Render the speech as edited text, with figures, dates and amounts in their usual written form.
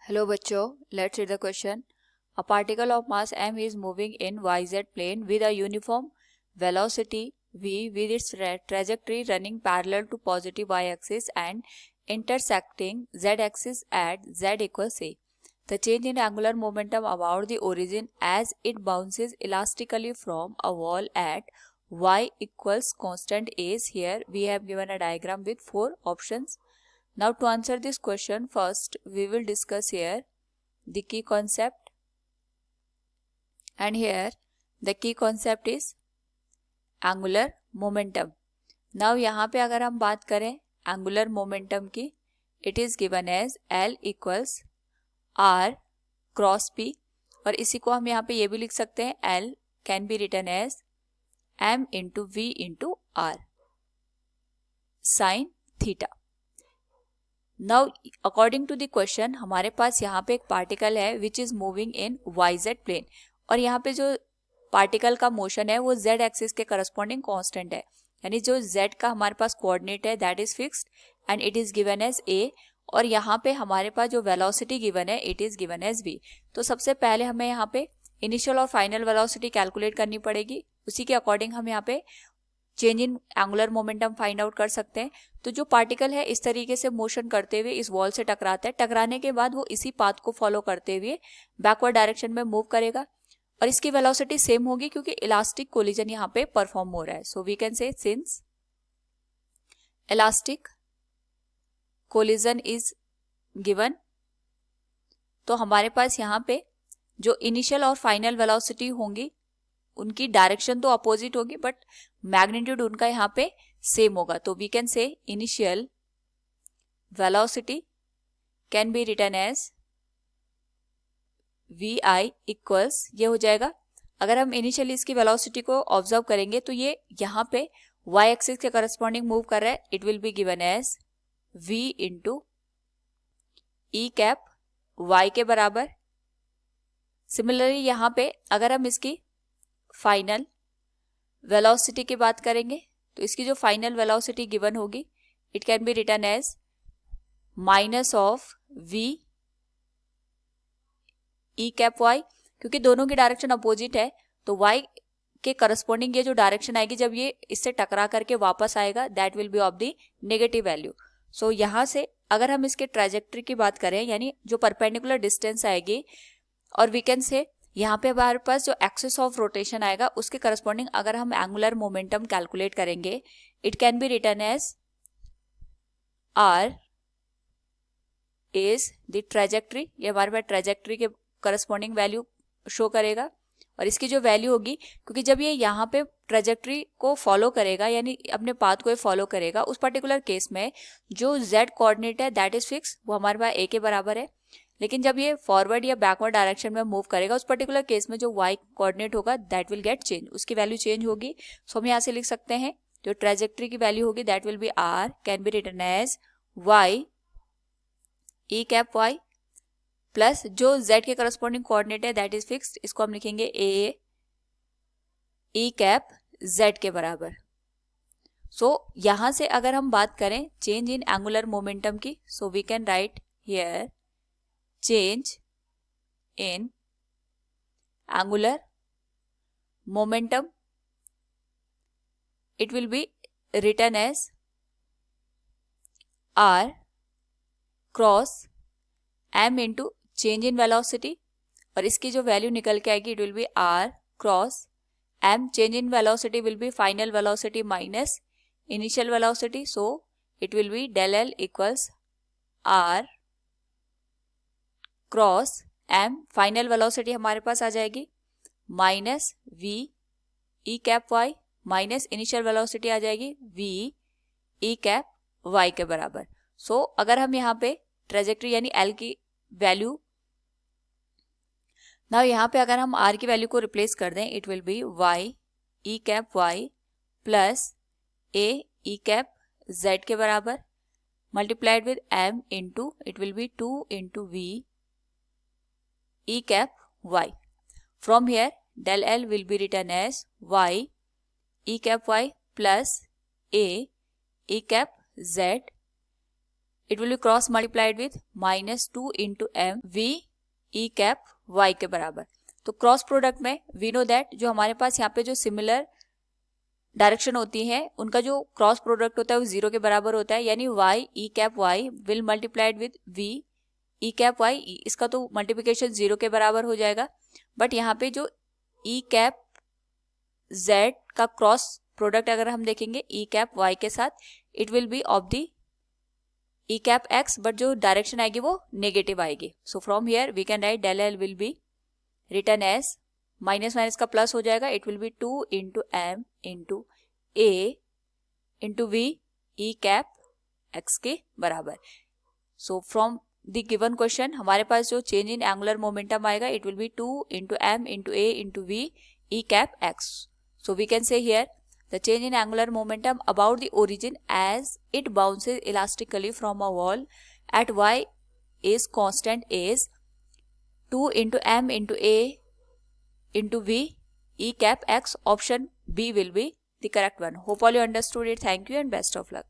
Hello बच्चों, let's read the question. A particle of mass m is moving in yz plane with a uniform velocity v with its trajectory running parallel to positive y-axis and intersecting z-axis at z equals a. The change in angular momentum about the origin as it bounces elastically from a wall at y equals constant a is here. We have given a diagram with 4 options. Now to answer this question, first we will discuss here the key concept, and here the key concept is angular momentum. Now यहाँ पे अगर हम बात करें angular momentum की, it is given as L equals R cross P, और इसी को हम यहाँ पे ये भी लिख सकते हैं L can be written as M into V into R sin theta. Now according to the question हमारे पास यहाँ पे एक पार्टिकल है which is moving in YZ plane, और यहाँ पे जो पार्टिकल का मोशन है वो Z एक्सिस के करस्पॉन्डिंग कांस्टेंट है, यानी जो Z का हमारे पास कोऑर्डिनेट है that is fixed and it is given as A, और यहाँ पे हमारे पास जो वेलोसिटी गिवन है it is given as V. तो सबसे पहले हमें यहाँ पे इनिशियल और फाइनल वेलोसिटी कैलकुलेट करनी पड़ेगी, उसी के अकॉर्डिंग हम यहाँ पे change in angular momentum find out कर सकते हैं. तो जो पार्टिकल है इस तरीके से मोशन करते हुए इस वॉल से टकराता है, टकराने के बाद वो इसी पाथ को फॉलो करते हुए बैकवर्ड डायरेक्शन में मूव करेगा, और इसकी वेलोसिटी सेम होगी क्योंकि इलास्टिक कोलिजन यहाँ पे परफॉर्म हो रहा है. So we can say since elastic collision is given, तो हमारे पास यहाँ पे जो इनिशियल और फाइनल वेलोसिटी होंगी उनकी डायरेक्शन तो अपोजिट होगी बट मैग्नीट्यूड उनका यहाँ पे सेम होगा. तो we can say initial velocity can be written as V I equals, ये हो जाएगा. अगर हम इनिशियली इसकी वेलोसिटी को ऑब्जर्व करेंगे तो ये यहाँ पे y एक्सिस के करस्पॉन्डिंग मूव कर रहा है, it will be given as v into e cap y के बराबर. सिमिलरली यहाँ पे अगर हम इसकी फाइनल वेलोसिटी की बात करेंगे तो इसकी जो फाइनल वेलोसिटी गिवन होगी it can be written as minus of v e cap y, क्योंकि दोनों की डायरेक्शन अपोजिट है तो y के करस्पॉन्डिंग ये जो डायरेक्शन आएगी जब ये इससे टकरा करके वापस आएगा that will be of the negative value. So यहाँ से अगर हम इसके ट्रैजेक्टरी की बात करें यानी जो परपेंडिकुलर डिस्टेंस आएगी, और वी कैन से यहाँ पे हमारे पास जो एक्सिस ऑफ रोटेशन आएगा उसके करस्पॉन्डिंग अगर हम एंगुलर मोमेंटम कैलकुलेट करेंगे it can be written as R is the trajectory. ये हमारे पास ट्रैजेक्टरी के करस्पॉन्डिंग वैल्यू शो करेगा, और इसकी जो वैल्यू होगी क्योंकि जब ये यहाँ पे ट्रैजेक्टरी को फॉलो करेगा यानी अपने पाथ को फॉलो करेगा, उस पर्टिकुलर केस में जो Z कोऑर्डिनेट है दैट इज फिक्स, वो हमारे पास A के बराबर है. लेकिन जब ये फॉरवर्ड या बैकवर्ड डायरेक्शन में मूव करेगा उस पर्टिकुलर केस में जो y कोऑर्डिनेट होगा दैट विल गेट चेंज, उसकी वैल्यू चेंज होगी. सो हम यहाँ से लिख सकते हैं जो ट्रैजेक्टरी की वैल्यू होगी that will be R can be written as y e cap y plus जो z के करस्पॉन्डिंग कोऑर्डिनेट है दैट इज फिक्स्ड, इसको हम लिखेंगे a ई कैप z के बराबर. सो यहाँ से अगर हम बात करें चेंज इन एंगुलर मोमेंटम की, so we can write here change in angular momentum, it will be written as R cross m into change in velocity, और इसकी जो वैल्यू निकल के आएगी it will be R cross m, change in velocity will be final velocity minus initial velocity, so it will be del L equals R cross m, final velocity हमारे पास आ जाएगी minus v e cap y minus initial velocity आ जाएगी v e cap y के बराबर. सो अगर हम यहाँ पे ट्रेजेक्ट्री यानी L की वैल्यू ना यहाँ पे अगर हम R की वैल्यू को रिप्लेस कर दें it will B y e cap y plus a E cap z के बराबर multiplied with m into it will be 2 into v e cap y. From here del L will be written as y e cap y plus a e cap z it will be cross multiplied with -2 into m v e cap y के बराबर। तो cross product में we know that जो हमारे पास यहाँ पे जो सिमिलर डायरेक्शन होती है उनका जो क्रॉस प्रोडक्ट होता है वो 0 के बराबर होता है, यानी y e cap y will multiplied with v e cap y, इसका तो मल्टीप्लिकेशन 0 के बराबर हो जाएगा। बट यहाँ पे जो e कैप z का क्रॉस प्रोडक्ट अगर हम देखेंगे e कैप y के साथ, it will be of the e cap x, but जो डायरेक्शन आएगी वो नेगेटिव आएगी। So from here we can write del L will be return as minus minus का प्लस हो जाएगा, it will be 2 into M into A into V e cap X के बराबर। So from the given question हमारे पास जो change in angular momentum आएगा it will be 2 into M into A into V e cap X. So we can say here the change in angular momentum about the origin as it bounces elastically from a wall at y is constant is 2 into m into a into v e cap x. Option B will be the correct one. Hope all you understood it. Thank you and best of luck.